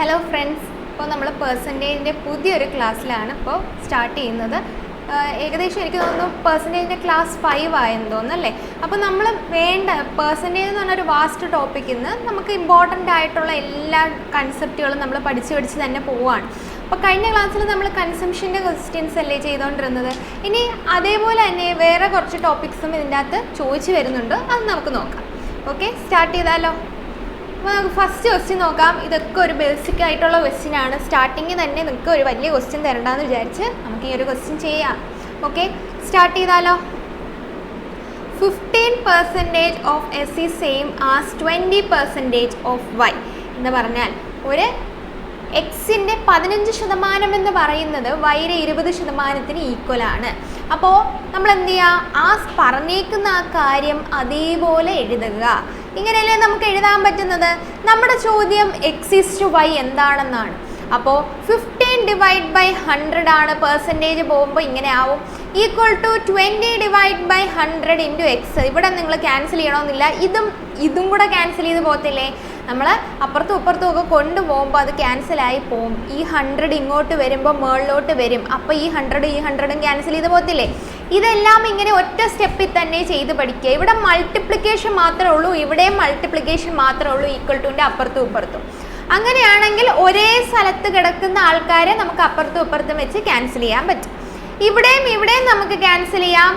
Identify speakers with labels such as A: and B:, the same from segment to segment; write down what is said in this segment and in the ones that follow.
A: Hello friends, ഇപ്പോൾ നമ്മൾ പെർസെൻറ്റേജിൻ്റെ പുതിയൊരു ക്ലാസ്സിലാണ് ഇപ്പോൾ സ്റ്റാർട്ട് ചെയ്യുന്നത്. ഏകദേശം എനിക്ക് തോന്നുന്നു പെർസെൻറ്റേജിൻ്റെ ക്ലാസ് 5 ആയെന്ന് തോന്നുന്നല്ലേ. അപ്പോൾ നമ്മൾ വേണ്ട പെർസെൻറ്റേജ് എന്ന് പറഞ്ഞൊരു വാസ്റ്റ് ടോപ്പിക്കിൽ നിന്ന് നമുക്ക് ഇമ്പോർട്ടൻ്റ് ആയിട്ടുള്ള എല്ലാ കൺസെപ്റ്റുകളും നമ്മൾ പഠിച്ച് തന്നെ പോവുകയാണ്. അപ്പോൾ കഴിഞ്ഞ ക്ലാസ്സിൽ നമ്മൾ കൺസംഷൻ്റെ ക്വസ്റ്റ്യൻസ് അല്ലേ ചെയ്തുകൊണ്ടിരുന്നത്. ഇനി അതേപോലെ തന്നെ വേറെ കുറച്ച് ടോപ്പിക്സും ഇതിൻ്റെ അകത്ത് ചോദിച്ചു വരുന്നുണ്ട്, അത് നമുക്ക് നോക്കാം. ഓക്കെ, സ്റ്റാർട്ട് ചെയ്താലോ. അപ്പോൾ നമുക്ക് ഫസ്റ്റ് ക്വസ്റ്റ്യൻ നോക്കാം. ഇതൊക്കെ ഒരു ബേസിക് ആയിട്ടുള്ള ക്വസ്റ്റ്യൻ ആണ്. സ്റ്റാർട്ടിങ്ങിൽ തന്നെ നിങ്ങൾക്ക് ഒരു വലിയ ക്വസ്റ്റ്യൻ തരണ്ടെന്ന് വിചാരിച്ച് നമുക്ക് ഈ ഒരു ക്വസ്റ്റ്യൻ ചെയ്യാം. ഓക്കെ, സ്റ്റാർട്ട് ചെയ്താലോ. 15% off S is same as 20% off Y എന്ന് പറഞ്ഞാൽ ഒരു എക്സിൻ്റെ 15% എന്ന് പറയുന്നത് വൈയുടെ 20% ഈക്വലാണ്. അപ്പോൾ നമ്മൾ എന്ത് ചെയ്യുക, ആ പറഞ്ഞേക്കുന്ന ആ കാര്യം അതേപോലെ എഴുതുക. ഇങ്ങനെയല്ലേ നമുക്ക് എഴുതാൻ പറ്റുന്നത്. നമ്മുടെ ചോദ്യം x/y എന്താണെന്നാണ്. അപ്പോൾ 15/100 ആണ് പെർസെൻറ്റേജ് പോകുമ്പോൾ ഇങ്ങനെ ആവും. Equal to 20/100 into X. ഇവിടെ നിങ്ങൾ ക്യാൻസൽ ചെയ്യണമെന്നില്ല, ഇതും കൂടെ ക്യാൻസൽ ചെയ്ത് പോകത്തില്ലേ. നമ്മൾ അപ്പുറത്തും ഇപ്പുറത്തും ഒക്കെ കൊണ്ടുപോകുമ്പോൾ അത് ക്യാൻസലായി പോകും. ഈ 100 ഇങ്ങോട്ട് വരുമ്പോൾ മുകളിലോട്ട് വരും. അപ്പോൾ ഈ 100 ക്യാൻസൽ ചെയ്ത് പോകത്തില്ലേ. ഇതെല്ലാം ഇങ്ങനെ ഒറ്റ സ്റ്റെപ്പിൽ തന്നെ ചെയ്ത് പഠിക്കുക. ഇവിടെ മൾട്ടിപ്ലിക്കേഷൻ മാത്രമേ ഉള്ളൂ, ഇവിടെയും മൾട്ടിപ്ലിക്കേഷൻ മാത്രമേ ഉള്ളൂ, ഈക്വൽ ടുവിൻ്റെ അപ്പുറത്തും ഇപ്പുറത്തും. അങ്ങനെയാണെങ്കിൽ ഒരേ സ്ഥലത്ത് കിടക്കുന്ന ആൾക്കാരെ നമുക്ക് അപ്പുറത്തും ഇപ്പുറത്തും വെച്ച് ക്യാൻസൽ ചെയ്യാൻ പറ്റും. ഇവിടെയും നമുക്ക് ക്യാൻസൽ ചെയ്യാം.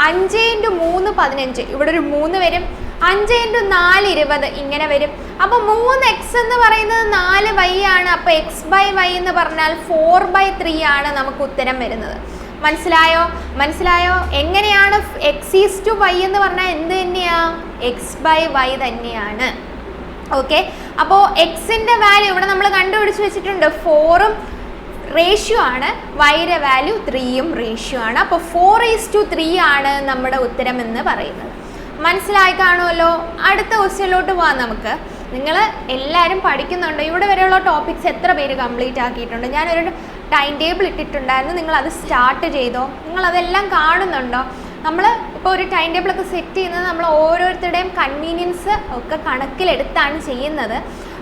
A: 5 × 3 15, ഇവിടെ ഒരു 3 വരും. 5 × 4 20 ഇങ്ങനെ വരും. അപ്പോൾ 3x എന്ന് പറയുന്നത് 4y ആണ്. അപ്പോൾ x/y എന്ന് പറഞ്ഞാൽ 4/3 ആണ് നമുക്ക് ഉത്തരം വരുന്നത്. മനസ്സിലായോ? എങ്ങനെയാണ് x/y എന്ന് പറഞ്ഞാൽ എന്ത് തന്നെയാണ്, x/y തന്നെയാണ്. ഓക്കെ, അപ്പോൾ എക്സിൻ്റെ വാല്യൂ ഇവിടെ നമ്മൾ കണ്ടുപിടിച്ച് വെച്ചിട്ടുണ്ട്. 4ഉം റേഷ്യോ ആണ്, വൈയുടെ വാല്യൂ 3യും റേഷ്യോ ആണ്. അപ്പോൾ 4:3 ആണ് നമ്മുടെ ഉത്തരം എന്ന് പറയുന്നത്. മനസ്സിലായി കാണുമല്ലോ. അടുത്ത ക്വസ്റ്റ്യനിലോട്ട് പോകാം നമുക്ക്. നിങ്ങൾ എല്ലാവരും പഠിക്കുന്നുണ്ട്. ഇവിടെ വരെയുള്ള ടോപ്പിക്സ് എത്ര പേര് കംപ്ലീറ്റ് ആക്കിയിട്ടുണ്ട്? ഞാനൊരു ടൈം ടേബിൾ ഇട്ടിട്ടുണ്ടായിരുന്നു, നിങ്ങളത് സ്റ്റാർട്ട് ചെയ്തോ? നിങ്ങളതെല്ലാം കാണുന്നുണ്ടോ? നമ്മൾ ഇപ്പോൾ ഒരു ടൈം ടേബിളൊക്കെ സെറ്റ് ചെയ്യുന്നത് നമ്മൾ ഓരോരുത്തരുടെയും കൺവീനിയൻസ് ഒക്കെ കണക്കിലെടുത്താണ് ചെയ്യുന്നത്.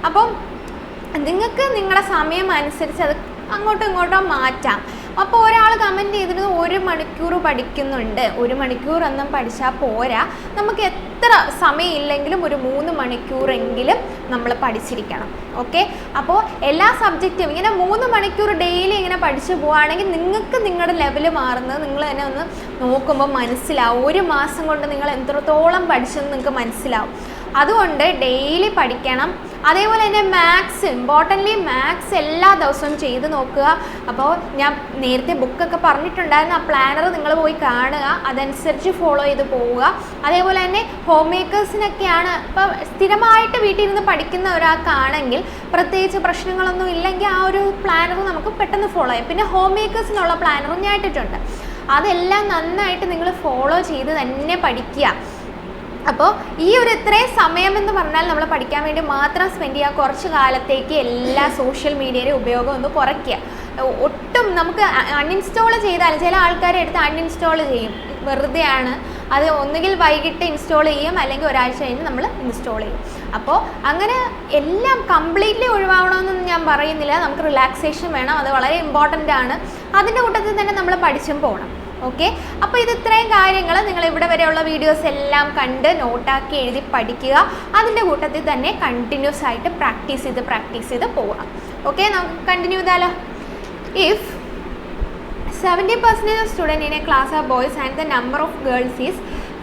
A: അപ്പം നിങ്ങൾക്ക് നിങ്ങളുടെ സമയം അനുസരിച്ച് അത് അങ്ങോട്ടും ഇങ്ങോട്ടോ മാറ്റാം. അപ്പോൾ ഒരാൾ കമൻറ്റ് ചെയ്തിരുന്നത് 1 മണിക്കൂർ പഠിക്കുന്നുണ്ട്. 1 മണിക്കൂറൊന്നും പഠിച്ചാൽ പോരാ, നമുക്ക് എത്ര സമയമില്ലെങ്കിലും ഒരു 3 മണിക്കൂറെങ്കിലും നമ്മൾ പഠിച്ചിരിക്കണം. ഓക്കെ, അപ്പോൾ എല്ലാ സബ്ജക്റ്റും ഇങ്ങനെ 3 മണിക്കൂർ ഡെയിലി ഇങ്ങനെ പഠിച്ചു പോവുകയാണെങ്കിൽ നിങ്ങൾക്ക് നിങ്ങളുടെ ലെവൽ മാറുന്നത് നിങ്ങൾ തന്നെ ഒന്ന് നോക്കുമ്പോൾ മനസ്സിലാവും. 1 മാസം കൊണ്ട് നിങ്ങൾ എത്രത്തോളം പഠിച്ചെന്ന് നിങ്ങൾക്ക് മനസ്സിലാവും. അതുകൊണ്ട് ഡെയിലി പഠിക്കണം. അതേപോലെ തന്നെ മാത്സ്, ഇമ്പോർട്ടൻ്റ്ലി മാത്സ് എല്ലാ ദിവസവും ചെയ്ത് നോക്കുക. അപ്പോൾ ഞാൻ നേരത്തെ ബുക്കൊക്കെ പറഞ്ഞിട്ടുണ്ടായിരുന്നു, ആ പ്ലാനർ നിങ്ങൾ പോയി കാണുക, അതനുസരിച്ച് ഫോളോ ചെയ്ത് പോവുക. അതേപോലെ തന്നെ ഹോം മേക്കേഴ്സിനൊക്കെയാണ്, ഇപ്പോൾ സ്ഥിരമായിട്ട് വീട്ടിൽ ഇരുന്ന് പഠിക്കുന്ന ഒരാൾക്കാണെങ്കിൽ പ്രത്യേകിച്ച് പ്രശ്നങ്ങളൊന്നും ഇല്ലെങ്കിൽ ആ ഒരു പ്ലാനർ നമുക്ക് പെട്ടെന്ന് ഫോളോ ചെയ്യാം. പിന്നെ ഹോം മേക്കേഴ്സിനുള്ള പ്ലാനറും ഞാൻ ഇട്ടിട്ടുണ്ട്. അതെല്ലാം നന്നായിട്ട് നിങ്ങൾ ഫോളോ ചെയ്ത് തന്നെ പഠിക്കുക. അപ്പോൾ ഈ ഒരു ഇത്രയും സമയമെന്ന് പറഞ്ഞാൽ നമ്മൾ പഠിക്കാൻ വേണ്ടി മാത്രം സ്പെൻഡ് ചെയ്യുക. കുറച്ച് കാലത്തേക്ക് എല്ലാ സോഷ്യൽ മീഡിയയുടെ ഉപയോഗം ഒന്ന് കുറയ്ക്കുക. ഒട്ടും നമുക്ക് അൺഇൻസ്റ്റാൾ ചെയ്താലും ചില ആൾക്കാരെ എടുത്ത് അൺഇൻസ്റ്റാൾ ചെയ്യും, വെറുതെയാണ്. അത് ഒന്നുകിൽ വൈകിട്ട് ഇൻസ്റ്റാൾ ചെയ്യും, അല്ലെങ്കിൽ ഒരാഴ്ച കഴിഞ്ഞ് നമ്മൾ ഇൻസ്റ്റാൾ ചെയ്യും. അപ്പോൾ അങ്ങനെ എല്ലാം കംപ്ലീറ്റ്ലി ഒഴിവാകണമെന്നൊന്നും ഞാൻ പറയുന്നില്ല. നമുക്ക് റിലാക്സേഷൻ വേണം, അത് വളരെ ഇമ്പോർട്ടൻ്റ് ആണ്. അതിൻ്റെ കൂട്ടത്തിൽ തന്നെ നമ്മൾ പഠിച്ചും പോകണം. ഓക്കെ, അപ്പോൾ ഇത് ഇത്രയും കാര്യങ്ങൾ നിങ്ങൾ ഇവിടെ വരെയുള്ള വീഡിയോസ് എല്ലാം കണ്ട് നോട്ടാക്കി എഴുതി പഠിക്കുക. അതിൻ്റെ കൂട്ടത്തിൽ തന്നെ കണ്ടിന്യൂസ് ആയിട്ട് പ്രാക്ടീസ് ചെയ്ത് പോവുക. ഓക്കെ, നമുക്ക് കണ്ടിന്യൂ ചെയ്താലോ. If 70% of students in a class are boys and the number of girls is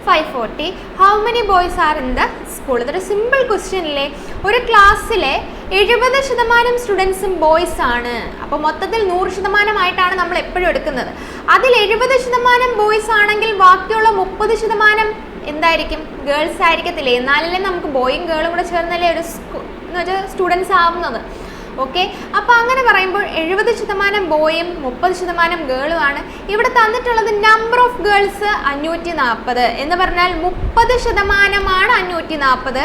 A: 540, how many boys are in the school? ഇതൊരു സിമ്പിൾ ക്വസ്റ്റ്യൻ അല്ലേ. ഒരു ക്ലാസ്സിലെ 70% സ്റ്റുഡൻസും ബോയ്സ് ആണ്. അപ്പോൾ മൊത്തത്തിൽ 100% നമ്മൾ എപ്പോഴും എടുക്കുന്നത്. അതിൽ 70% ബോയ്സ് ആണെങ്കിൽ ബാക്കിയുള്ള 30% എന്തായിരിക്കും? ഗേൾസ് ആയിരിക്കത്തില്ലേ. എന്നാലല്ലേ നമുക്ക് ബോയും ഗേളും കൂടെ ചേർന്നല്ലേ ഒരു എന്ന് വെച്ചാൽ സ്റ്റുഡൻസ് ആവുന്നത്. ഓക്കെ, അപ്പോൾ അങ്ങനെ പറയുമ്പോൾ 70% ബോയും 30% ഗേളുമാണ്. ഇവിടെ തന്നിട്ടുള്ളത് നമ്പർ ഓഫ് ഗേൾസ് 540 എന്ന് പറഞ്ഞാൽ 30% 540.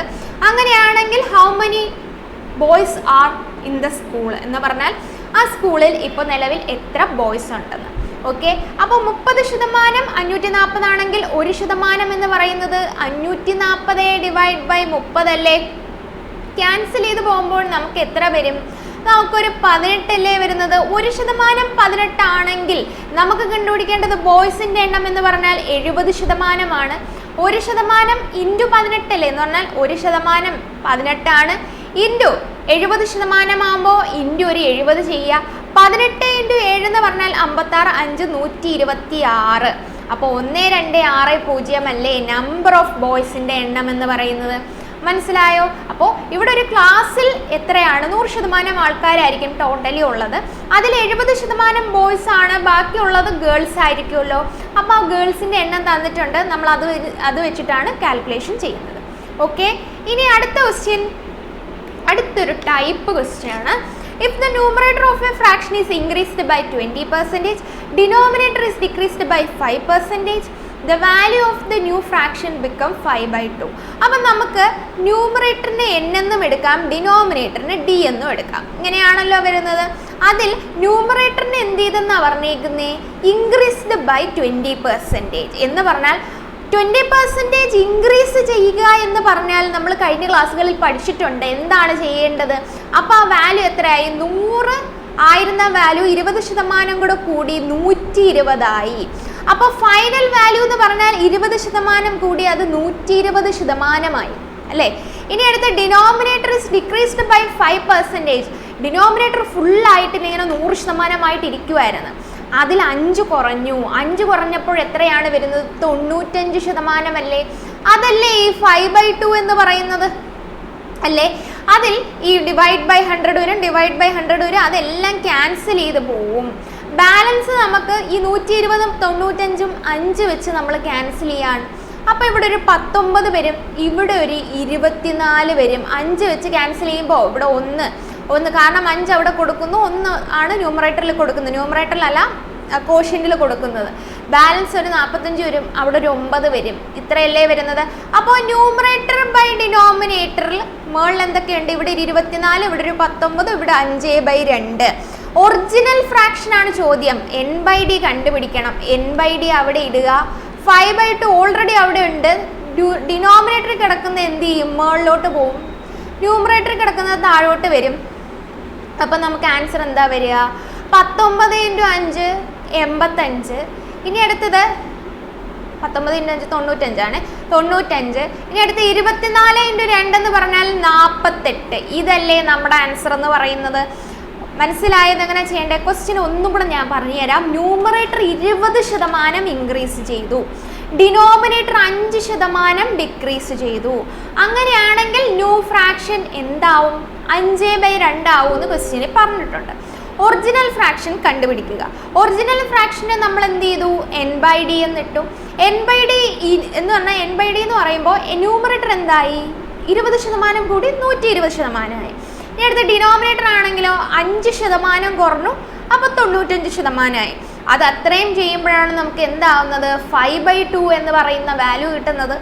A: അങ്ങനെയാണെങ്കിൽ how many boys are in the school എന്ന് പറഞ്ഞാൽ ആ സ്കൂളിൽ ഇപ്പോൾ നിലവിൽ എത്ര ബോയ്സ് ഉണ്ടെന്ന്. ഓക്കെ, അപ്പോൾ 30% 540 ആണെങ്കിൽ 1% എന്ന് പറയുന്നത് 540 ÷ 30 അല്ലേ. ക്യാൻസൽ ചെയ്ത് പോകുമ്പോൾ നമുക്ക് എത്ര വരും? നമുക്കൊരു 18 അല്ലേ വരുന്നത്. 1% 18 ആണെങ്കിൽ നമുക്ക് കണ്ടുപിടിക്കേണ്ടത് ബോയ്സിന്റെ എണ്ണം എന്ന് പറഞ്ഞാൽ 70%. 1% ഇൻറ്റു 18 അല്ലേ എന്ന് പറഞ്ഞാൽ 1% 18 ആണ്. ഇൻറ്റു 70% ആകുമ്പോൾ ഇൻറ്റു ഒരു 70 ചെയ്യുക. 18 ഇൻറ്റു 7 എന്ന് പറഞ്ഞാൽ 56, 5 126. അപ്പോൾ 1260 അല്ലേ നമ്പർ ഓഫ് ബോയ്സിന്റെ എണ്ണം എന്ന് പറയുന്നത്. മനസ്സിലായോ? അപ്പോൾ ഇവിടെ ഒരു ക്ലാസ്സിൽ എത്രയാണ് 100% ആൾക്കാരായിരിക്കും ടോട്ടലി ഉള്ളത്. അതിൽ 70% ബോയ്സ് ആണ്, ബാക്കിയുള്ളത് ഗേൾസ് ആയിരിക്കുമല്ലോ. അപ്പോൾ ആ ഗേൾസിന്റെ എണ്ണം തന്നിട്ടുണ്ട്, നമ്മൾ അത് വെച്ചിട്ടാണ് കാൽക്കുലേഷൻ ചെയ്യുന്നത്. ഓക്കെ, ഇനി അടുത്ത ക്വസ്റ്റ്യൻ, അടുത്തൊരു ടൈപ്പ് ക്വസ്റ്റ്യൻ ആണ്. If the numerator of a fraction is increased by 20%, denominator is decreased by 5%, the value of the new fraction become 5/2. അപ്പം നമുക്ക് ന്യൂമറേറ്ററിനെ n എന്നും എടുക്കാം, ഡിനോമിനേറ്ററിനെ d എന്നും എടുക്കാം. ഇങ്ങനെയാണല്ലോ വരുന്നത്. അതിൽ ന്യൂമറേറ്ററിനെ എന്ത് ചെയ്തെന്നാണ് പറഞ്ഞേക്കുന്നത്? ഇൻക്രീസ്ഡ് ബൈ 20% എന്ന് പറഞ്ഞാൽ 20% ഇൻക്രീസ് ചെയ്യുക എന്ന് പറഞ്ഞാൽ നമ്മൾ കഴിഞ്ഞ ക്ലാസ്സുകളിൽ പഠിച്ചിട്ടുണ്ട് എന്താണ് ചെയ്യേണ്ടത്. അപ്പോൾ ആ വാല്യൂ എത്രയായി? 100 ആയിരുന്ന വാല്യൂ 20% കൂടെ കൂടി 120 ആയി. അപ്പോൾ ഫൈനൽ വാല്യൂ എന്ന് പറഞ്ഞാൽ 20% കൂടി അത് 120% അല്ലേ. ഇനി അടുത്ത denominator is decreased by 5%. Denominator ഫുള്ളായിട്ട് ഇങ്ങനെ 100% ഇരിക്കുമായിരുന്നു. അതിൽ 5 കുറഞ്ഞു. 5 കുറഞ്ഞപ്പോൾ എത്രയാണ് വരുന്നത്? 95% അല്ലേ. അതല്ലേ ഈ 5/2 എന്ന് പറയുന്നത് അല്ലേ. അതിൽ ഈ ഡിവൈഡ് ബൈ 100 വരും, ഡിവൈഡ് ബൈ 100 വരും, അതെല്ലാം ക്യാൻസൽ ചെയ്ത് പോവും. ബാലൻസ് നമുക്ക് ഈ 120ഉം 95ഉം 5 വെച്ച് നമ്മൾ ക്യാൻസൽ ചെയ്യാണ്. അപ്പോൾ ഇവിടെ ഒരു 19 വരും, ഇവിടെ ഒരു 24 വരും. 5 വെച്ച് ക്യാൻസൽ ചെയ്യുമ്പോൾ ഇവിടെ 1 കാരണം 5 അവിടെ കൊടുക്കുന്നു, 1 ആണ് ന്യൂമറേറ്ററിൽ കൊടുക്കുന്നത്, ന്യൂമറേറ്ററിലല്ല കോഷ്യന്റിൽ കൊടുക്കുന്നത്. ബാലൻസ് ഒരു 45 വരും, അവിടെ ഒരു 9 വരും. ഇത്രയല്ലേ വരുന്നത്. അപ്പോൾ ന്യൂമറേറ്റർ ബൈ ഡിനോമിനേറ്ററിൽ മേളിൽ എന്തൊക്കെയുണ്ട്? ഇവിടെ 24, ഇവിടെ ഒരു 19, ഇവിടെ 5/2. ഒറിജിനൽ ഫ്രാക്ഷൻ ആണ് ചോദ്യം. n/d കണ്ടുപിടിക്കണം. n/d അവിടെ ഇടുക. 5/2 ഓൾറെഡി അവിടെ ഉണ്ട്. ഡിനോമിനേറ്ററിൽ കിടക്കുന്ന എന്ത് ചെയ്യും? മേളിലോട്ട് പോവും. ന്യൂമറേറ്ററിൽ കിടക്കുന്നത് താഴോട്ട് വരും. അപ്പം നമുക്ക് ആൻസർ എന്താ വരിക? 19 × 5 85. ഇനി അടുത്തത് 19 × 5 95 ആണ്. 95. ഇനി അടുത്ത് 24 × 2 എന്ന് പറഞ്ഞാൽ 48. ഇതല്ലേ നമ്മുടെ ആൻസർ എന്ന് പറയുന്നത്. മനസ്സിലായത് എങ്ങനെ ചെയ്യേണ്ടത്? ക്വസ്റ്റ്യൻ ഒന്നും കൂടെ ഞാൻ പറഞ്ഞുതരാം. ന്യൂമറേറ്റർ 20% ഇൻക്രീസ് ചെയ്തു, ഡിനോമിനേറ്റർ 5% ഡിക്രീസ് ചെയ്തു. അങ്ങനെയാണെങ്കിൽ ന്യൂ ഫ്രാക്ഷൻ എന്താവും? 5/2 ആവും എന്ന് ക്വസ്റ്റ്യനിൽ പറഞ്ഞിട്ടുണ്ട്. ഒറിജിനൽ ഫ്രാക്ഷൻ കണ്ടുപിടിക്കുക. ഒറിജിനൽ ഫ്രാക്ഷനെ നമ്മൾ എന്ത് ചെയ്തു? n/d എന്നിട്ടു. n/d എന്ന് പറഞ്ഞാൽ n/d എന്ന് പറയുമ്പോൾ ന്യൂമറേറ്റർ എന്തായി? 20% കൂടി 120% ആയി. ഇനി അടുത്ത ഡിനോമിനേറ്റർ ആണെങ്കിലോ 5% കുറഞ്ഞു, അപ്പോൾ 95% ആയി. അത് അത്രയും ചെയ്യുമ്പോഴാണ് നമുക്ക് എന്താവുന്നത്? 5/2 എന്ന് പറയുന്ന വാല്യൂ കിട്ടുന്നത്.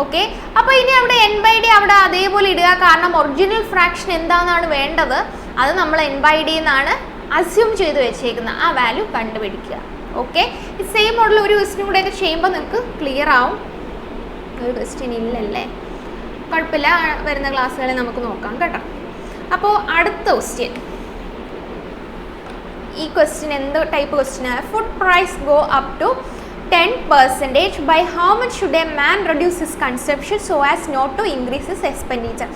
A: ഓക്കെ, അപ്പോൾ ഇനി അവിടെ n/d അവിടെ അതേപോലെ ഇടുക. കാരണം ഒറിജിനൽ ഫ്രാക്ഷൻ എന്താണെന്നാണ് വേണ്ടത്, അത് നമ്മൾ n/d എന്നാണ് അസ്യൂം ചെയ്ത് വെച്ചേക്കുന്നത്. ആ വാല്യൂ കണ്ടുപിടിക്കുക. ഓക്കെ, ഈ സെയിം മോഡൽ ഒരു ക്വസ്റ്റ്യൻ കൂടെയൊക്കെ ചെയ്യുമ്പോൾ നിങ്ങൾക്ക് ക്ലിയർ ആവും. ഒരു ക്വസ്റ്റ്യൻ ഇല്ലല്ലേ, കുഴപ്പമില്ല, വരുന്ന ക്ലാസ്സുകളിൽ നമുക്ക് നോക്കാം കേട്ടോ. അപ്പോൾ അടുത്ത ക്വസ്റ്റ്യൻ, ഈ ക്വസ്റ്റ്യൻ എന്ത് ടൈപ്പ് ക്വസ്റ്റ്യനാണ്? Food price go up to 10%. By how much should a man reduce his consumption so as not to increase his expenditure?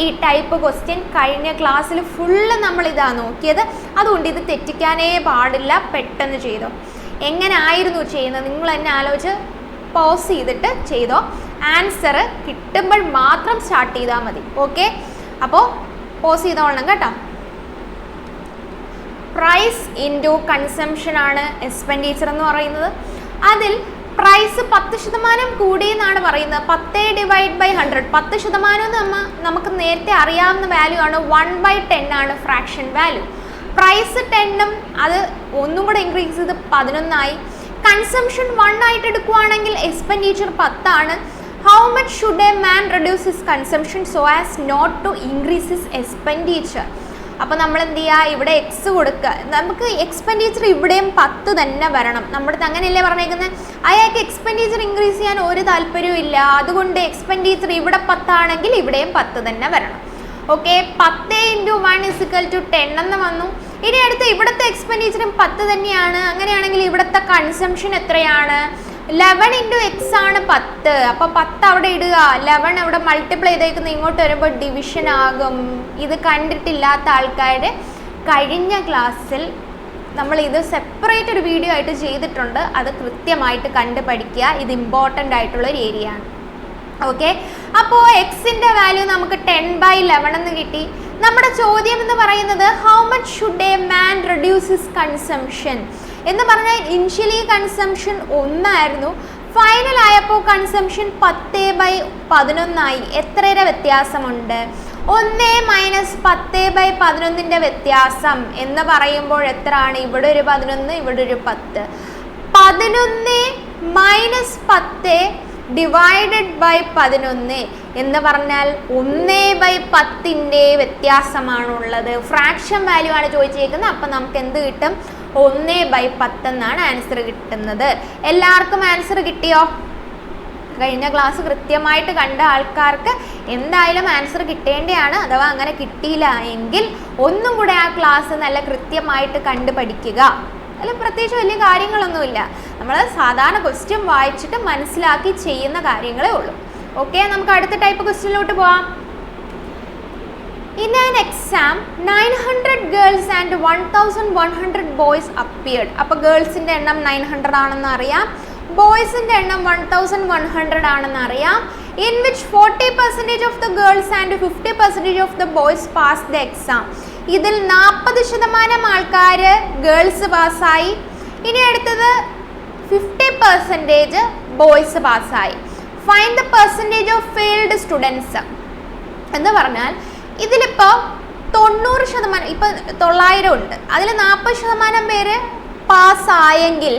A: ഈ ടൈപ്പ് ക്വസ്റ്റ്യൻ കഴിഞ്ഞ ക്ലാസ്സിൽ ഫുള്ള് നമ്മളിതാണ് നോക്കിയത്. അതുകൊണ്ട് ഇത് തെറ്റിക്കാനേ പാടില്ല, പെട്ടെന്ന് ചെയ്തോ. എങ്ങനെ ആയിരുന്നു ചെയ്യുന്നത് നിങ്ങൾ തന്നെ ആലോചിച്ച് പോസ് ചെയ്തിട്ട് ചെയ്തോ. ആൻസർ കിട്ടുമ്പോൾ മാത്രം സ്റ്റാർട്ട് ചെയ്താൽ മതി. ഓക്കെ, അപ്പോൾ പോസ് ചെയ്തോളണം കേട്ടോ. പ്രൈസ് ഇൻറ്റു കൺസംഷൻ ആണ് എക്സ്പെൻഡിച്ചർ എന്ന് പറയുന്നത്. അതിൽ പ്രൈസ് 10% കൂടി എന്നാണ് പറയുന്നത്. 10/100. 10% നമുക്ക് നേരത്തെ അറിയാവുന്ന വാല്യൂ ആണ്. 1/10 ആണ് ഫ്രാക്ഷൻ വാല്യൂ. പ്രൈസ് 10ഉം അത് ഒന്നും കൂടെ ഇൻക്രീസ് ചെയ്ത് 11 ആയി. കൺസംഷൻ 1 ആയിട്ട് എടുക്കുവാണെങ്കിൽ എക്സ്പെൻഡിച്ചർ 10 ആണ്. How much should a man reduce his consumption so as not to increase his expenditure? അപ്പോൾ നമ്മൾ എന്ത് ചെയ്യുക? ഇവിടെ എക്സ് കൊടുക്കുക. നമുക്ക് എക്സ്പെൻഡിച്ചർ ഇവിടെയും 10 തന്നെ വരണം. നമ്മുടെ അങ്ങനെയല്ലേ പറഞ്ഞേക്കുന്നത്? അയാൾക്ക് എക്സ്പെൻഡിച്ചർ ഇൻക്രീസ് ചെയ്യാൻ ഒരു താല്പര്യവും ഇല്ല. അതുകൊണ്ട് എക്സ്പെൻഡിച്ചർ ഇവിടെ 10 ആണെങ്കിൽ ഇവിടെയും 10 തന്നെ വരണം. ഓക്കെ 10 × 1 = 10 എന്ന് വന്നു. ഇനി അടുത്ത് ഇവിടുത്തെ എക്സ്പെൻഡിച്ചറും 10 തന്നെയാണ്. അങ്ങനെയാണെങ്കിൽ ഇവിടുത്തെ കൺസംഷൻ എത്രയാണ്? 11 × x ആണ് 10. അപ്പോൾ 10 അവിടെ ഇടുക, 11 അവിടെ മൾട്ടിപ്ലൈ ചെയ്തേക്കുന്ന ഇങ്ങോട്ട് വരുമ്പോൾ ഡിവിഷൻ ആകും. ഇത് കണ്ടിട്ടില്ലാത്ത ആൾക്കാർ കഴിഞ്ഞ ക്ലാസ്സിൽ നമ്മൾ ഇത് സെപ്പറേറ്റ് ഒരു വീഡിയോ ആയിട്ട് ചെയ്തിട്ടുണ്ട്. അത് കൃത്യമായിട്ട് കണ്ട് പഠിക്കുക. ഇത് ഇമ്പോർട്ടൻ്റ് ആയിട്ടുള്ളൊരു ഏരിയ ആണ്. ഓക്കെ, അപ്പോൾ എക്സിൻ്റെ വാല്യൂ നമുക്ക് 10/11 എന്ന് കിട്ടി. നമ്മുടെ ചോദ്യം എന്ന് പറയുന്നത് how much should a man reduce his consumption എന്ന് പറഞ്ഞാൽ ഇനിഷ്യലി കൺസംഷൻ 1 ആയിരുന്നു, ഫൈനൽ ആയപ്പോൾ കൺസംഷൻ 10/11 ആയി. എത്രയുടെ വ്യത്യാസമുണ്ട്? 1 - 10/11 വ്യത്യാസം എന്ന് പറയുമ്പോൾ എത്രയാണ്? ഇവിടെ ഒരു 11, ഇവിടെ ഒരു 10. 11 - 10 / 11 എന്ന് പറഞ്ഞാൽ 1/10 വ്യത്യാസമാണുള്ളത്. ഫ്രാക്ഷൻ വാല്യൂ ആണ് ചോദിച്ചേക്കുന്നത്. അപ്പം നമുക്ക് എന്ത് കിട്ടും? 1/10 എന്നാണ് ആൻസർ കിട്ടുന്നത്. എല്ലാവർക്കും ആൻസർ കിട്ടിയോ? കഴിഞ്ഞ ക്ലാസ് കൃത്യമായിട്ട് കണ്ട ആൾക്കാർക്ക് എന്തായാലും ആൻസർ കിട്ടേണ്ടതാണ്. അഥവാ അങ്ങനെ കിട്ടിയില്ല എങ്കിൽ ഒന്നും കൂടെ ആ ക്ലാസ് നല്ല കൃത്യമായിട്ട് കണ്ട് പഠിക്കുക. അതിൽ പ്രത്യേകിച്ച് വലിയ കാര്യങ്ങളൊന്നുമില്ല. നമ്മൾ സാധാരണ ക്വസ്റ്റ്യൻ വായിച്ചിട്ട് മനസ്സിലാക്കി ചെയ്യുന്ന കാര്യങ്ങളേ ഉള്ളൂ. ഓക്കെ, നമുക്ക് അടുത്ത ടൈപ്പ് ക്വസ്റ്റ്യനിലോട്ട് പോവാം. In an exam, 900 girls and 1100 boys appeared. അപ്പോൾ ഗേൾസിൻ്റെ എണ്ണം 900 ആണെന്ന് അറിയാം, ബോയ്സിൻ്റെ എണ്ണം 1100 ആണെന്ന് അറിയാം. In which 40% of the girls and 50% of the boys passed the exam. ഇതിൽ 40% ആൾക്കാർ ഗേൾസ് പാസ്സായി. ഇനി അടുത്തത് 50% ബോയ്സ് പാസ്സായി. Find the percentage of failed students എന്ന് പറഞ്ഞാൽ ഇതിലിപ്പോൾ 90%, ഇപ്പം 900 ഉണ്ട്, അതിൽ 40% പേര് പാസ്സായെങ്കിൽ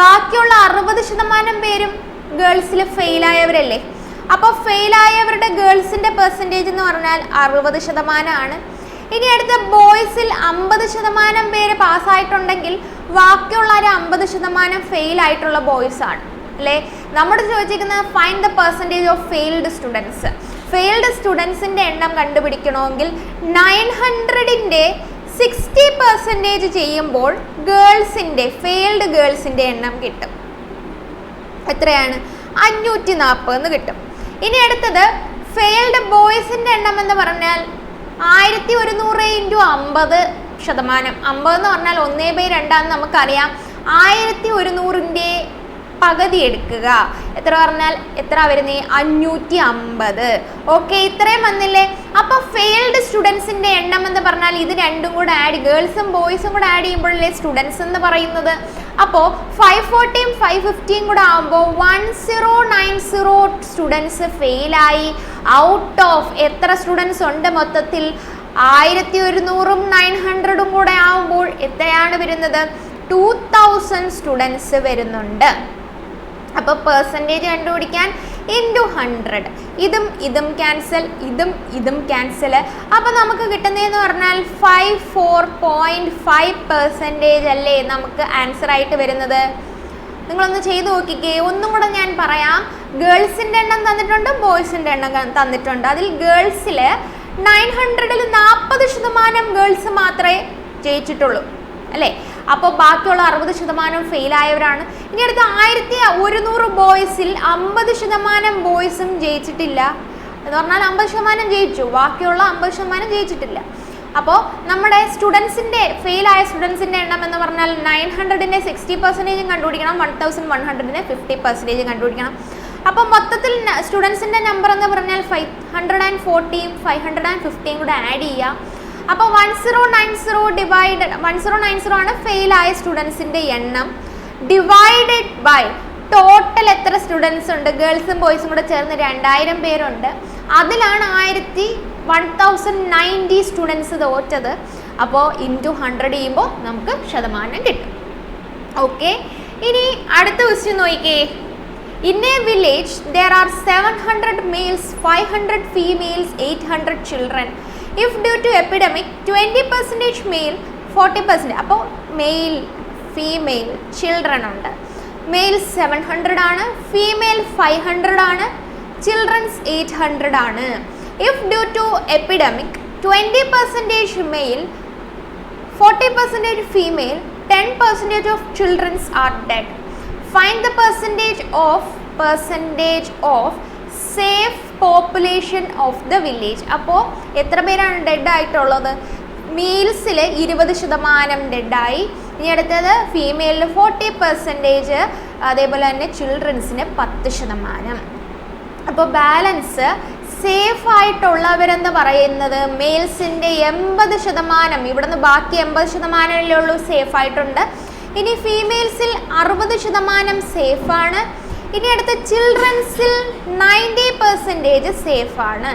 A: ബാക്കിയുള്ള 60% പേരും ഗേൾസിൽ ഫെയിലായവരല്ലേ. അപ്പോൾ ഫെയിലായവരുടെ ഗേൾസിൻ്റെ പെർസെൻറ്റേജ് എന്ന് പറഞ്ഞാൽ 60%. ഇനി അടുത്ത ബോയ്സിൽ 50% പേര് പാസ്സായിട്ടുണ്ടെങ്കിൽ ബാക്കിയുള്ള ഒരു 50% ഫെയിലായിട്ടുള്ള ബോയ്സാണ് അല്ലേ. നമ്മുടെ ചോദിച്ചിരിക്കുന്നത് find the percentage of failed students. Failed സ്റ്റുഡൻസിൻ്റെ എണ്ണം കണ്ടുപിടിക്കണമെങ്കിൽ 900ൻ്റെ 60% ചെയ്യുമ്പോൾ ഗേൾസിൻ്റെ ഫെയിൽഡ് ഗേൾസിൻ്റെ എണ്ണം കിട്ടും. എത്രയാണ്? 540 എന്ന് കിട്ടും. ഇനി അടുത്തത് ഫെയിൽഡ് ബോയ്സിൻ്റെ എണ്ണം എന്ന് പറഞ്ഞാൽ 1100 × 50%. 50 എന്ന് പറഞ്ഞാൽ 1/2 നമുക്കറിയാം. 1100ൻ്റെ പകുതി എടുക്കുക. എത്ര പറഞ്ഞാൽ എത്ര വരുന്നത്? 550. ഓക്കെ, ഇത്രയും വന്നില്ലേ. അപ്പോൾ ഫെയിൽഡ് സ്റ്റുഡൻസിൻ്റെ എണ്ണം എന്ന് പറഞ്ഞാൽ ഇത് രണ്ടും കൂടെ ഗേൾസും ബോയ്സും കൂടെ ആഡ് ചെയ്യുമ്പോഴല്ലേ സ്റ്റുഡൻസ് എന്ന് പറയുന്നത്. അപ്പോൾ 540 550 കൂടെ ആകുമ്പോൾ 1090 സ്റ്റുഡൻസ് ഫെയിലായി. ഔട്ട് ഓഫ് എത്ര സ്റ്റുഡൻസ് ഉണ്ട് മൊത്തത്തിൽ? 1100ഉം 900ഉം കൂടെ ആകുമ്പോൾ എത്രയാണ് വരുന്നത്? 2000 സ്റ്റുഡൻസ് വരുന്നുണ്ട്. അപ്പോൾ പെർസെൻറ്റേജ് കണ്ടുപിടിക്കാൻ ഇൻറ്റു 100. ഇതും ക്യാൻസൽ, ഇതും ക്യാൻസൽ. അപ്പോൾ നമുക്ക് കിട്ടുന്നതെന്ന് പറഞ്ഞാൽ 54.5% അല്ലേ നമുക്ക് ആൻസർ ആയിട്ട് വരുന്നത്. നിങ്ങളൊന്ന് ചെയ്ത് നോക്കിക്കേ. ഒന്നും കൂടെ ഞാൻ പറയാം. ഗേൾസിൻ്റെ എണ്ണം തന്നിട്ടുണ്ട്, ബോയ്സിൻ്റെ എണ്ണം തന്നിട്ടുണ്ട്. അതിൽ ഗേൾസിൽ 900ൽ 40% ഗേൾസ് മാത്രമേ ജയിച്ചിട്ടുള്ളൂ അല്ലേ. അപ്പോൾ ബാക്കിയുള്ള 60% ഫെയിലായവരാണ്. ഇനി അടുത്ത 1100 ബോയ്സിൽ 50% ബോയ്സും ജയിച്ചിട്ടില്ല എന്ന് പറഞ്ഞാൽ 50% ജയിച്ചു, ബാക്കിയുള്ള 50% ജയിച്ചിട്ടില്ല. അപ്പോൾ നമ്മുടെ സ്റ്റുഡൻസിൻ്റെ ഫെയിലായ സ്റ്റുഡൻസിൻ്റെ എണ്ണം എന്ന് പറഞ്ഞാൽ 900ൻ്റെ 60% കണ്ടുപിടിക്കണം, 1100ൻ്റെ 50% കണ്ടുപിടിക്കണം. അപ്പോൾ മൊത്തത്തിൽ സ്റ്റുഡൻസിൻ്റെ നമ്പർ എന്ന് പറഞ്ഞാൽ 540ഉം 550ഉം കൂടെ ആഡ് ചെയ്യുക. അപ്പോൾ 1090 ആണ് ഫെയിലായ സ്റ്റുഡൻസിൻ്റെ എണ്ണം. ഡിവൈഡഡ് ബൈ ടോട്ടൽ എത്ര സ്റ്റുഡൻസ് ഉണ്ട്? ഗേൾസും ബോയ്സും കൂടെ ചേർന്ന് 2000 പേരുണ്ട്. അതിലാണ് 1090 സ്റ്റുഡൻസ് തോറ്റത്. അപ്പോൾ ഇൻറ്റു 100 ചെയ്യുമ്പോൾ നമുക്ക് ശതമാനം കിട്ടും. ഓക്കെ, ഇനി അടുത്ത ക്വസ്റ്റ്യൻ നോക്കിക്കേ. In a village there are 700 males, 500 females, 800 children. If due to epidemic 20% male, 40%. അപ്പോൾ മെയിൽ ഫീമെയിൽ ചിൽഡ്രൻ ഉണ്ട്. മെയിൽ 700 ആണ്, ഫീമെയിൽ 500 ആണ്, ചിൽഡ്രൻസ് 800 ആണ്. If due to epidemic 20% male, 40% female, 10% of children are dead. Find the percentage of safe population of the village. അപ്പോൾ എത്ര പേരാണ് dead ആയിട്ടുള്ളത്? മെയിൽസിൽ 20% ഡെഡായി, ഇനി അടുത്തത് ഫീമെയിലിൽ 40%, അതേപോലെ തന്നെ ചിൽഡ്രൻസിന് 10%. അപ്പോൾ ബാലൻസ് സേഫ് ആയിട്ടുള്ളവരെന്ന് പറയുന്നത് മെയിൽസിൻ്റെ 80%, ഇവിടുന്ന് ബാക്കി 80%-ലേ ഉള്ളൂ സേഫ് ആയിട്ടുണ്ട്. ഇനി ഫീമെയിൽസിൽ 60% സേഫാണ്. ഇനി അടുത്ത ചിൽഡ്രൻസിൽ 90% സേഫാണ്.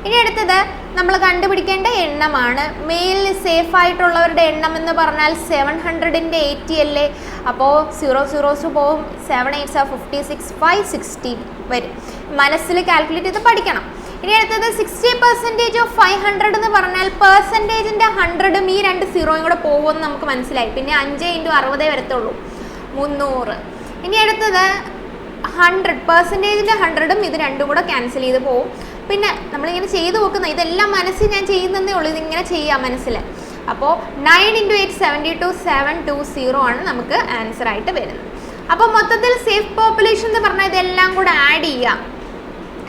A: ഇനി അടുത്തത് നമ്മൾ കണ്ടുപിടിക്കേണ്ട എണ്ണമാണ്. മെയിലിൽ സേഫ് ആയിട്ടുള്ളവരുടെ എണ്ണം എന്ന് പറഞ്ഞാൽ 700-ൻ്റെ 80 അല്ലേ, അപ്പോൾ 0 പോവും, 7 8 56, 560 വരും. മനസ്സിൽ കാൽക്കുലേറ്റ് ചെയ്ത് പഠിക്കണം. ഇനി അടുത്തത് 60% of 500 എന്ന് പറഞ്ഞാൽ പെർസെൻറ്റേജിൻ്റെ 100ഉം ഈ 2 സീറോയും കൂടെ പോകുമെന്ന് നമുക്ക് മനസ്സിലായി. പിന്നെ 5 × 60 വരത്തുള്ളൂ, 300. ഇനി അടുത്തത് 100%-ൻ്റെ 100ഉം ഇത് രണ്ടും കൂടെ ക്യാൻസൽ ചെയ്ത് പോകും. പിന്നെ നമ്മളിങ്ങനെ ചെയ്ത് നോക്കുന്ന ഇതെല്ലാം മനസ്സിൽ ഞാൻ ചെയ്യുന്നതേ ഉള്ളൂ, ഇതിങ്ങനെ ചെയ്യാം മനസ്സിൽ. അപ്പോൾ 9 × 8 72, 720 ആണ് നമുക്ക് ആൻസർ ആയിട്ട് വരുന്നത്. അപ്പോൾ മൊത്തത്തിൽ സേഫ് പോപ്പുലേഷൻ എന്ന് പറഞ്ഞാൽ ഇതെല്ലാം കൂടെ ആഡ് ചെയ്യാം.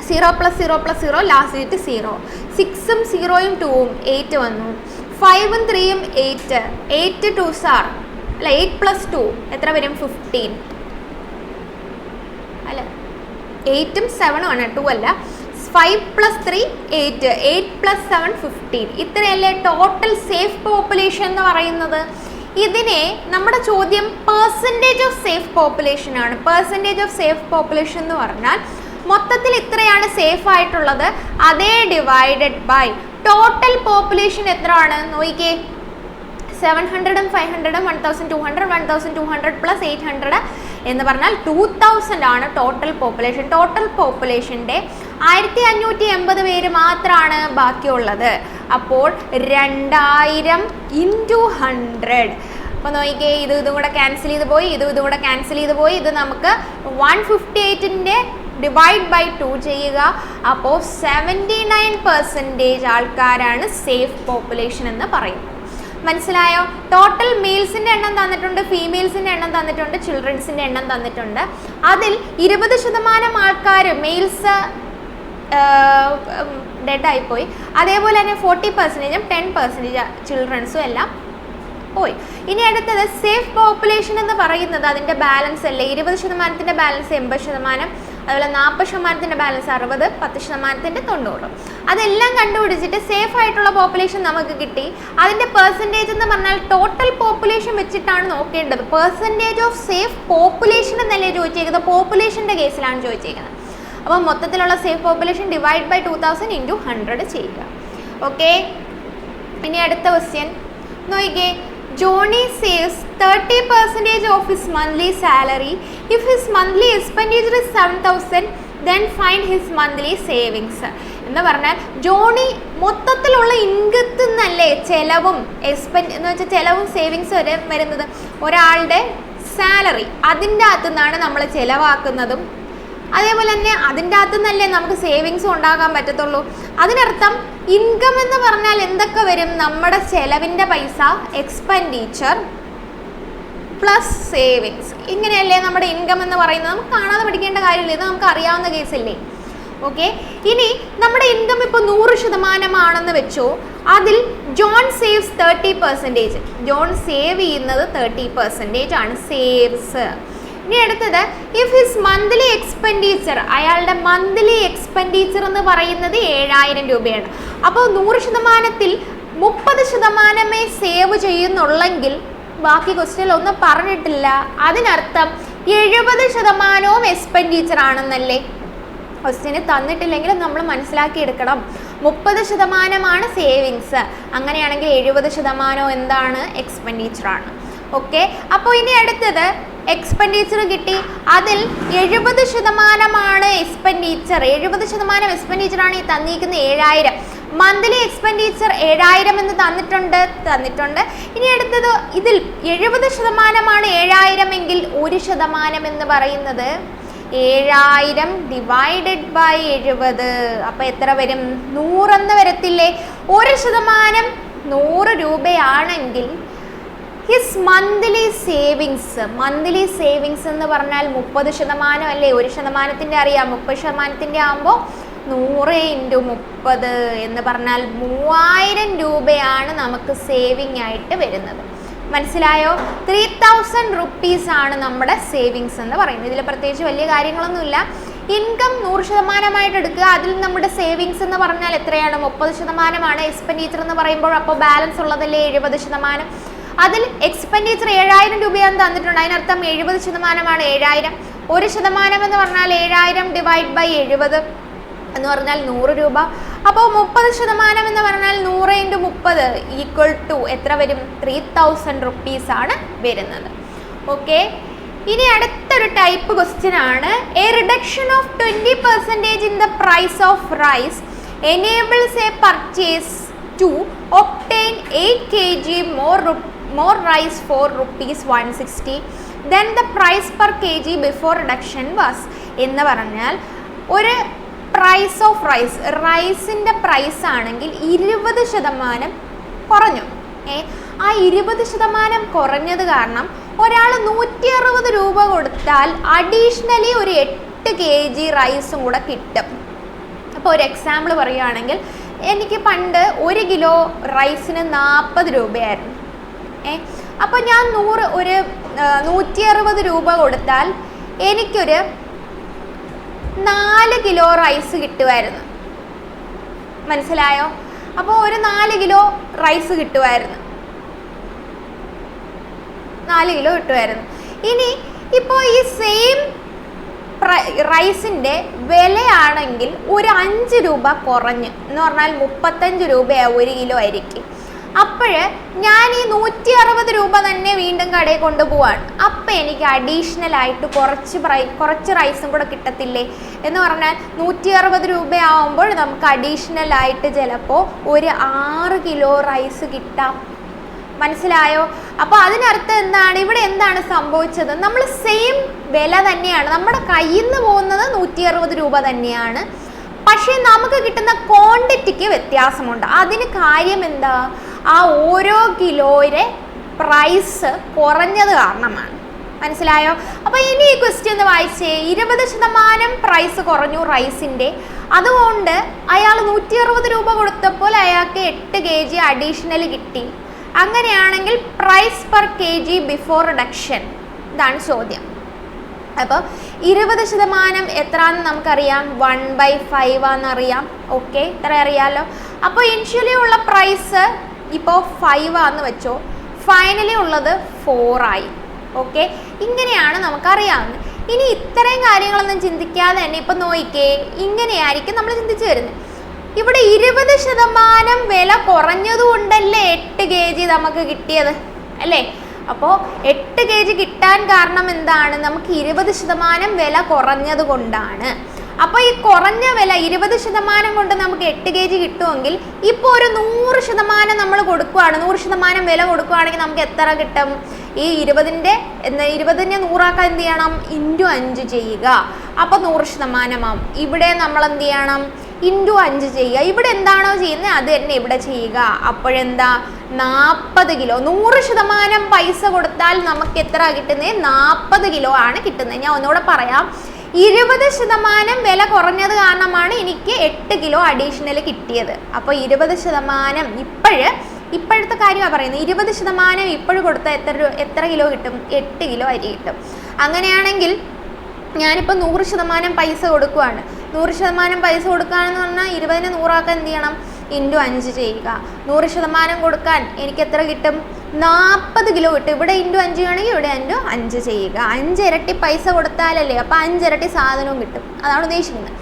A: 0 + 0 + 0 ലാസ്റ്റ് ഡിജിറ്റ് 0. 6ഉം 0ഉം 2ഉം 8 വന്നു. 5ഉം 3ഉം 8. 8 2s are അല്ല 8 + 2 എത്ര വരും? 15 അല്ല 8ഉം 7ഉം ആണ്, 2 അല്ല. 5 + 3 8, 8 + 7 15. ഇത്രയല്ലേ ടോട്ടൽ സേഫ് പോപ്പുലേഷൻ എന്ന് പറയുന്നത്. ഇതിനെ നമ്മുടെ ചോദ്യം പെർസെൻറ്റേജ് ഓഫ് സേഫ് പോപ്പുലേഷൻ ആണ്. പെർസെൻറ്റേജ് ഓഫ് സേഫ് പോപ്പുലേഷൻ എന്ന് പറഞ്ഞാൽ മൊത്തത്തിൽ ഇത്രയാണ് സേഫ് ആയിട്ടുള്ളത്, അതേ ഡിവൈഡഡ് ബൈ ടോട്ടൽ പോപ്പുലേഷൻ എത്ര ആണ് നോക്കിക്കേ. 700ഉം 500ഉം 1200, 1200 + 800 എന്ന് പറഞ്ഞാൽ 2000 ആണ് ടോട്ടൽ പോപ്പുലേഷൻ. ടോട്ടൽ പോപ്പുലേഷൻ്റെ 1580 പേര് മാത്രമാണ് ബാക്കിയുള്ളത്. അപ്പോൾ 2000 × 100. അപ്പോൾ നോക്കിക്കേ, ഇതും കൂടെ ക്യാൻസൽ ചെയ്ത് പോയി, ഇതും കൂടെ ക്യാൻസൽ ചെയ്ത് പോയി. ഇത് നമുക്ക് 158-ൻ്റെ ഡിവൈഡ് ബൈ 2 ചെയ്യുക. അപ്പോൾ 79% ആൾക്കാരാണ് സേഫ് പോപ്പുലേഷൻ എന്ന് പറയുന്നത്. മനസ്സിലായോ? ടോട്ടൽ മെയിൽസിൻ്റെ എണ്ണം തന്നിട്ടുണ്ട്, ഫീമെയിൽസിൻ്റെ എണ്ണം തന്നിട്ടുണ്ട്, ചിൽഡ്രൻസിൻ്റെ എണ്ണം തന്നിട്ടുണ്ട്. അതിൽ 20% ആൾക്കാർ മെയിൽസ് ഡെഡായിപ്പോയി. അതേപോലെ തന്നെ 40%-ഉം 10% ചിൽഡ്രൻസും എല്ലാം പോയി. ഇനി അടുത്തത് സേഫ് പോപ്പുലേഷൻ എന്ന് പറയുന്നത് അതിൻ്റെ ബാലൻസ് അല്ലേ. 20%-ൻ്റെ ബാലൻസ് 80%, അതുപോലെ 40%-ൻ്റെ ബാലൻസ് 60, 10%-ൻ്റെ 90. അതെല്ലാം കണ്ടുപിടിച്ചിട്ട് സേഫ് ആയിട്ടുള്ള പോപ്പുലേഷൻ നമുക്ക് കിട്ടി. അതിൻ്റെ പെർസെൻറ്റേജ് എന്ന് പറഞ്ഞാൽ ടോട്ടൽ പോപ്പുലേഷൻ വെച്ചിട്ടാണ് നോക്കേണ്ടത്. പെർസെൻറ്റേജ് ഓഫ് സേഫ് പോപ്പുലേഷൻ എന്നല്ലേ ചോദിച്ചേക്കുന്നത്, പോപ്പുലേഷൻ്റെ കേസിലാണ് ചോദിച്ചേക്കുന്നത്. അപ്പോൾ മൊത്തത്തിലുള്ള സേഫ് പോപ്പുലേഷൻ ഡിവൈഡ് ബൈ 2000 × 100 ചെയ്യുക. ഓക്കെ, ഇനി അടുത്ത ക്വസ്റ്റ്യൻ നോക്കിക്കേ. Johnny saves 30% of his monthly salary. If his monthly expenditure is 7,000, then find his monthly savings. എന്ന് പറഞ്ഞാൽ ജോണി മൊത്തത്തിലുള്ള ഇൻകത്തിൽ നിന്നല്ലേ ചെലവും എന്ന് വെച്ചാൽ ചെലവും സേവിങ്സ് വരെ വരുന്നത്. ഒരാളുടെ സാലറി അതിൻ്റെ അകത്തു നിന്നാണ് നമ്മൾ ചിലവാക്കുന്നതും, അതേപോലെ തന്നെ അതിൻ്റെ അകത്തു നിന്നല്ലേ നമുക്ക് സേവിങ്സും ഉണ്ടാക്കാൻ പറ്റത്തുള്ളൂ. അതിനർത്ഥം ഇൻകം എന്ന് പറഞ്ഞാൽ എന്തൊക്കെ വരും? നമ്മുടെ ചെലവിൻ്റെ പൈസ, എക്സ്പെൻഡിച്ചർ പ്ലസ് സേവിങ്സ്, ഇങ്ങനെയല്ലേ നമ്മുടെ ഇൻകം എന്ന് പറയുന്നത്. നമുക്ക് കാണാതെ പഠിക്കേണ്ട കാര്യമില്ല, ഇത് നമുക്ക് അറിയാവുന്ന കേസല്ലേ. ഓക്കെ, ഇനി നമ്മുടെ ഇൻകം ഇപ്പോൾ 100% വെച്ചോ. അതിൽ ജോൺ സേവ്സ് 30%. ജോൺ സേവ് ചെയ്യുന്നത് 30% ആണ് സേവ്സ്. ഇനി അടുത്തത് ഇഫ് ഹിസ് മന്ത്ലി എക്സ്പെൻഡിച്ചർ, അയാളുടെ മന്ത്ലി എക്സ്പെൻഡിച്ചർ എന്ന് പറയുന്നത് 7000 രൂപയാണ്. അപ്പോൾ 100%-ൽ 30%-മേ സേവ് ചെയ്യുന്നുള്ളെങ്കിൽ ബാക്കി ക്വസ്റ്റ്യനിൽ ഒന്നും പറഞ്ഞിട്ടില്ല. അതിനർത്ഥം 70%-വും എക്സ്പെൻഡിച്ചർ ആണെന്നല്ലേ. ക്വസ്റ്റ്യന് തന്നിട്ടില്ലെങ്കിലും നമ്മൾ മനസ്സിലാക്കിയെടുക്കണം. 30% സേവിങ്സ്, അങ്ങനെയാണെങ്കിൽ 70% എന്താണ്? എക്സ്പെൻഡിച്ചറാണ്. ഓക്കെ, അപ്പോൾ ഇനി അടുത്തത് എക്സ്പെൻഡിച്ചർ കിട്ടി. അതിൽ 70% എക്സ്പെൻഡിച്ചർ, 70% എക്സ്പെൻഡിച്ചറാണ് ഈ തന്നിരിക്കുന്ന 7000. മന്ത്ലി എക്സ്പെൻഡിച്ചർ 7000 എന്ന് തന്നിട്ടുണ്ട്. ഇനി അടുത്തത് ഇതിൽ 70% 7000 എങ്കിൽ 1% എന്ന് പറയുന്നത് 7000 ഡിവൈഡഡ് ബൈ 70. അപ്പോൾ എത്ര വരും? 100 എന്ന് വരത്തില്ലേ? 1% 100 രൂപയാണെങ്കിൽ ഹിസ് മന്ത്ലി സേവിങ്സ് എന്ന് പറഞ്ഞാൽ 30% അല്ലേ? 1% അറിയാം, 30% ആകുമ്പോൾ 100 × 30 എന്ന് പറഞ്ഞാൽ 3000 രൂപയാണ് നമുക്ക് സേവിങ് ആയിട്ട് വരുന്നത്. മനസ്സിലായോ? 3000 റുപ്പീസ് ആണ് നമ്മുടെ സേവിങ്സ് എന്ന് പറയുന്നത്. ഇതിൽ പ്രത്യേകിച്ച് വലിയ കാര്യങ്ങളൊന്നുമില്ല. ഇൻകം 100% എടുക്കുക, അതിൽ നമ്മുടെ സേവിങ്സ് എന്ന് പറഞ്ഞാൽ എത്രയാണ്? 30% എക്സ്പെൻഡിച്ചർ എന്ന് പറയുമ്പോൾ. അപ്പോൾ ബാലൻസ് ഉള്ളതല്ലേ 70%. അതിൽ എക്സ്പെൻഡിച്ചർ 7000 രൂപയാണ് തന്നിട്ടുണ്ട്, അതിനർത്ഥം 70% 7000. 1% എന്ന് പറഞ്ഞാൽ 7000 ഡിവൈഡ് ബൈ 70 എന്ന് പറഞ്ഞാൽ 100 രൂപ. അപ്പോൾ 30% എന്ന് പറഞ്ഞാൽ 100 × 30 ഈക്വൽ ടു എത്ര വരും? 3000 റുപ്പീസ് ആണ് വരുന്നത്. ഓക്കെ, ഇനി അടുത്തൊരു ടൈപ്പ് ക്വസ്റ്റ്യൻ ആണ്. A reduction of 20% in the price of rice enables a purchase to obtain 8 kg more rice for ₹160 then the price per kg before reduction was. എന്ന് പറഞ്ഞാൽ ഒരു പ്രൈസ് ഓഫ് റൈസിൻ്റെ price ആണെങ്കിൽ 20% കുറഞ്ഞു. ആ 20% കുറഞ്ഞത് കാരണം ഒരാൾ 160 രൂപ കൊടുത്താൽ അഡീഷണലി ഒരു 8 kg റൈസും കൂടെ കിട്ടും. അപ്പോൾ ഒരു എക്സാമ്പിൾ പറയുകയാണെങ്കിൽ, എനിക്ക് പണ്ട് 1 കിലോ റൈസിന് 40 രൂപയായിരുന്നു. അപ്പോൾ ഞാൻ 160 രൂപ കൊടുത്താൽ എനിക്കൊരു 4 കിലോ റൈസ് കിട്ടുമായിരുന്നു. മനസ്സിലായോ? അപ്പോൾ ഒരു 4 കിലോ റൈസ് കിട്ടുമായിരുന്നു, 4 കിലോ കിട്ടുമായിരുന്നു. ഇനി ഇപ്പോൾ ഈ സെയിം റൈസിൻ്റെ വിലയാണെങ്കിൽ ഒരു 5 രൂപ കുറഞ്ഞ് എന്ന് പറഞ്ഞാൽ 35 രൂപയാണ് 1 കിലോ അരിക്ക്. അപ്പോൾ ഞാൻ ഈ 160 രൂപ തന്നെ വീണ്ടും കടയിൽ കൊണ്ടുപോവാണ്. അപ്പം എനിക്ക് അഡീഷണൽ ആയിട്ട് കുറച്ച് റൈസും കൂടെ കിട്ടത്തില്ലേ? എന്ന് പറഞ്ഞാൽ 160 രൂപയാവുമ്പോൾ നമുക്ക് അഡീഷണൽ ആയിട്ട് ചിലപ്പോൾ ഒരു 6 കിലോ റൈസ് കിട്ടാം. മനസ്സിലായോ? അപ്പോൾ അതിനർത്ഥം എന്താണ്? ഇവിടെ എന്താണ് സംഭവിച്ചത്? നമ്മൾ സെയിം വില തന്നെയാണ്, നമ്മുടെ കയ്യിൽ നിന്ന് പോകുന്നത് 160 രൂപ തന്നെയാണ്, പക്ഷേ നമുക്ക് കിട്ടുന്ന ക്വാണ്ടിറ്റിക്ക് വ്യത്യാസമുണ്ട്. അതിന് കാര്യം എന്താ? ആ ഓരോ കിലോയുടെ പ്രൈസ് കുറഞ്ഞത് കാരണമാണ്. മനസ്സിലായോ? അപ്പോൾ ഇനി ഈ ക്വസ്റ്റ്യൻ ഒന്ന് വായിച്ചേ. 20% പ്രൈസ് കുറഞ്ഞു റൈസിൻ്റെ, അതുകൊണ്ട് അയാൾ 160 രൂപ കൊടുത്തപ്പോൾ അയാൾക്ക് 8 kg അഡീഷണൽ കിട്ടി. അങ്ങനെയാണെങ്കിൽ price per kg before reduction, ഇതാണ് ചോദ്യം. അപ്പോൾ 20% എത്രയാണെന്ന് നമുക്കറിയാം, 1/5 ആണെന്നറിയാം. ഓക്കെ, ഇത്ര അറിയാമല്ലോ. അപ്പോൾ ഇനിഷ്യലി ഉള്ള പ്രൈസ് ഇപ്പോൾ 5 ആണെന്ന് വെച്ചോ, ഫൈനലി ഉള്ളത് 4 ആയി. ഓക്കെ, ഇങ്ങനെയാണ് നമുക്കറിയാവുന്നത്. ഇനി ഇത്രയും കാര്യങ്ങളൊന്നും ചിന്തിക്കാതെ തന്നെ ഇപ്പം നോക്കിക്കേ, ഇങ്ങനെയായിരിക്കും നമ്മൾ ചിന്തിച്ച് വരുന്നത്. ഇവിടെ 20% വില കുറഞ്ഞതുകൊണ്ടല്ലേ 8 kg നമുക്ക് കിട്ടിയത് അല്ലേ? അപ്പോൾ 8 kg കിട്ടാൻ കാരണം എന്താണ്? നമുക്ക് 20% വില കുറഞ്ഞത് കൊണ്ടാണ്. അപ്പോൾ ഈ കുറഞ്ഞ വില 20% കൊണ്ട് നമുക്ക് 8 kg കിട്ടുമെങ്കിൽ ഇപ്പോൾ ഒരു 100% നമ്മൾ കൊടുക്കുകയാണ്, 100% വില കൊടുക്കുകയാണെങ്കിൽ നമുക്ക് എത്ര കിട്ടും? ഈ 20നെ 100 എന്ത് ചെയ്യണം? × 5 ചെയ്യുക. അപ്പോൾ 100% ആവും. ഇവിടെ നമ്മൾ എന്ത് ചെയ്യണം? × 5 ചെയ്യുക. ഇവിടെ എന്താണോ ചെയ്യുന്നത് അത് തന്നെ ഇവിടെ ചെയ്യുക. അപ്പോഴെന്താ? 40 കിലോ. 100% പൈസ കൊടുത്താൽ നമുക്ക് എത്ര കിട്ടുന്നത്? 40 കിലോ ആണ് കിട്ടുന്നത്. ഞാൻ ഒന്നുകൂടെ പറയാം. 20% വില കുറഞ്ഞത് കാരണമാണ് എനിക്ക് 8 കിലോ അഡീഷണൽ കിട്ടിയത്. അപ്പോൾ 20% ഇപ്പോഴത്തെ കാര്യമാണ് പറയുന്നത്. 20% ഇപ്പോഴും കൊടുത്താൽ എത്ര കിലോ കിട്ടും? 8 കിലോ അരി കിട്ടും. അങ്ങനെയാണെങ്കിൽ ഞാനിപ്പോൾ 100% പൈസ കൊടുക്കുകയാണ്. 100% പൈസ കൊടുക്കുകയാണെന്ന് പറഞ്ഞാൽ 20നെ 100 എന്ത് ചെയ്യണം? × 5 ചെയ്യുക. 100% കൊടുക്കാൻ എനിക്ക് എത്ര കിട്ടും? 40 കിലോ കിട്ടും. ഇവിടെ × 5 ആണെങ്കിൽ ഇവിടെ × 5 ചെയ്യുക. 5 ഇരട്ടി പൈസ കൊടുത്താലല്ലേ, അപ്പോൾ 5 ഇരട്ടി സാധനവും കിട്ടും. അതാണ് ഉദ്ദേശിക്കുന്നത്.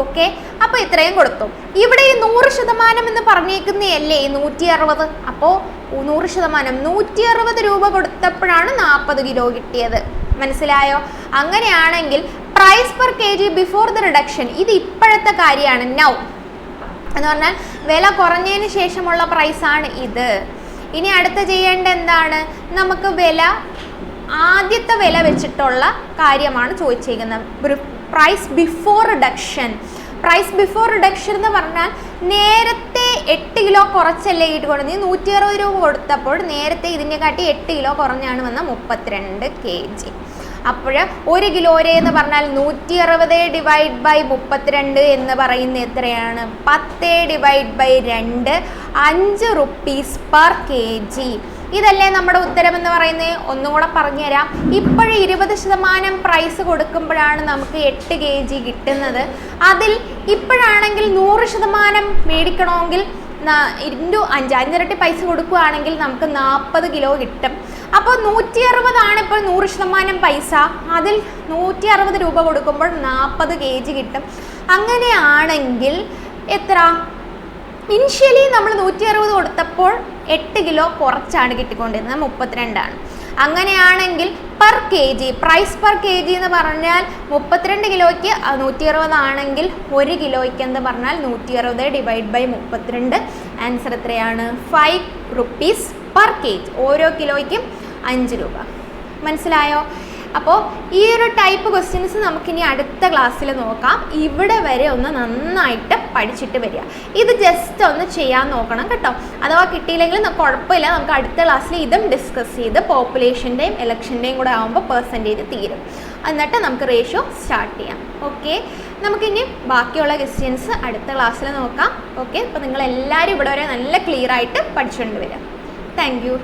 A: ഓക്കെ, അപ്പോൾ ഇത്രയും കൊടുത്തു. ഇവിടെ ഈ 100% എന്ന് പറഞ്ഞേക്കുന്നതല്ലേ ഈ 160. അപ്പോൾ 100% 160 രൂപ കൊടുത്തപ്പോഴാണ് 40 കിലോ കിട്ടിയത്. മനസ്സിലായോ? അങ്ങനെയാണെങ്കിൽ price per kg before the reduction, ഇത് ഇപ്പോഴത്തെ കാര്യമാണ്, നൗ എന്ന് പറഞ്ഞാൽ വില കുറഞ്ഞതിന് ശേഷമുള്ള പ്രൈസാണ് ഇത്. ഇനി അടുത്ത് ചെയ്യേണ്ട എന്താണ്? നമുക്ക് വില ആദ്യത്തെ വില വെച്ചിട്ടുള്ള കാര്യമാണ് ചോദിച്ചിരിക്കുന്നത്. Price before reduction. Price before reduction എന്ന് പറഞ്ഞാൽ നേരത്തെ 8 കിലോ കുറച്ചല്ലേ കിട്ടിക്കൊണ്ട്, നീ 160 രൂപ കൊടുത്തപ്പോൾ നേരത്തെ ഇതിനെക്കാട്ടി 8 കിലോ കുറഞ്ഞാണ് വന്ന 32 kg. അപ്പോൾ 1 കിലോരെ എന്ന് പറഞ്ഞാൽ 160 ഡിവൈഡ് ബൈ 32 എന്ന് പറയുന്നത് എത്രയാണ്? 10 divide by 2, 5 rupees per kg. ഇതല്ലേ നമ്മുടെ ഉത്തരം എന്ന് പറയുന്നത്. ഒന്നും കൂടെ പറഞ്ഞുതരാം. ഇപ്പോഴും 20% പ്രൈസ് കൊടുക്കുമ്പോഴാണ് നമുക്ക് 8 kg കിട്ടുന്നത്. അതിൽ ഇപ്പോഴാണെങ്കിൽ 100% മേടിക്കണമെങ്കിൽ ഇൻറ്റു 5 ഇരട്ടി പൈസ കൊടുക്കുകയാണെങ്കിൽ നമുക്ക് 40 കിലോ കിട്ടും. അപ്പോൾ 160 ആണ് ഇപ്പോൾ 100% പൈസ. അതിൽ 160 രൂപ കൊടുക്കുമ്പോൾ 40 kg കിട്ടും. അങ്ങനെയാണെങ്കിൽ എത്ര? ഇനിഷ്യലി നമ്മൾ 160 കൊടുത്തപ്പോൾ 8 കിലോ കുറച്ചാണ് കിട്ടിക്കൊണ്ടിരുന്നത്, 32 ആണ്. അങ്ങനെയാണെങ്കിൽ per kg, price per kg എന്ന് പറഞ്ഞാൽ 32 കിലോയ്ക്ക് 160 ആണെങ്കിൽ 1 കിലോയ്ക്ക് എന്ന് പറഞ്ഞാൽ 160 ഡിവൈഡ് ബൈ 32. ആൻസർ എത്രയാണ്? 5 റുപ്പീസ് പെർ kg. ഓരോ കിലോയ്ക്കും 5 രൂപ. മനസ്സിലായോ? അപ്പോൾ ഈ ഒരു ടൈപ്പ് ക്വസ്റ്റ്യൻസ് നമുക്കിനി അടുത്ത ക്ലാസ്സിൽ നോക്കാം. ഇവിടെ വരെ ഒന്ന് നന്നായിട്ട് പഠിച്ചിട്ട് വരിക. ഇത് ജസ്റ്റ് ഒന്ന് ചെയ്യാൻ നോക്കണം കേട്ടോ. അഥവാ കിട്ടിയില്ലെങ്കിൽ കുഴപ്പമില്ല, നമുക്ക് അടുത്ത ക്ലാസ്സിൽ ഇതും ഡിസ്കസ് ചെയ്ത് പോപ്പുലേഷൻ്റെയും ഇലക്ഷൻ്റെയും കൂടെ ആകുമ്പോൾ പെർസെൻറ്റേജ് തീരും. എന്നിട്ട് നമുക്ക് റേഷ്യോ സ്റ്റാർട്ട് ചെയ്യാം. ഓക്കെ, നമുക്കിനി ബാക്കിയുള്ള ക്വസ്റ്റ്യൻസ് അടുത്ത ക്ലാസ്സിൽ നോക്കാം. ഓക്കെ, അപ്പോൾ നിങ്ങളെല്ലാവരും ഇവിടെ വരെ നല്ല ക്ലിയർ ആയിട്ട് പഠിച്ചുകൊണ്ട് വരിക. Thank you.